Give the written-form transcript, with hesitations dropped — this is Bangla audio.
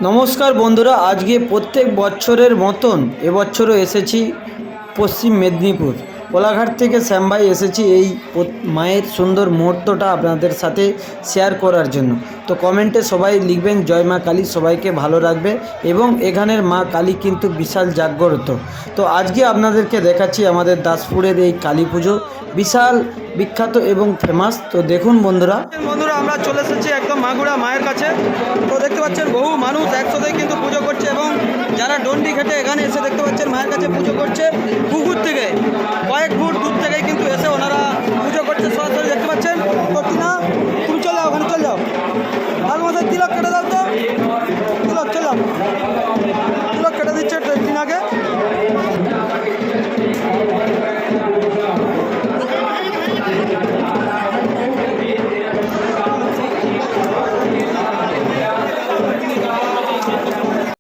নমস্কার বন্ধুরা, আজকে প্রত্যেক বছরের মতন এবছরও এসেছি পশ্চিম মেদিনীপুর কোলাঘাট থেকে শ্যামভাই এসেছি এই মায়ের সুন্দর মুহূর্তটা আপনাদের সাথে শেয়ার করার জন্য। তো কমেন্টে সবাই লিখবেন জয় মা কালী, সবাইকে ভালো রাখবে। এবং এখানের মা কালী কিন্তু বিশাল জাগ্রত। তো আজকে আপনাদেরকে দেখাচ্ছি আমাদের দাসপুরের এই কালী পুজো, বিশাল বিখ্যাত এবং ফেমাস। তো দেখুন বন্ধুরা আমরা চলে এসেছি একদম মাগুরা মায়ের কাছে। তো দেখতে পাচ্ছেন বহু মানুষ একসাথে কিন্তু পুজো করছে, এবং যারা ডন্ডি ঘেটে এখানে এসে দেখতে পাচ্ছেন মায়ের কাছে পুজো করছে পুকুর থেকে কয়েক ফুট দূর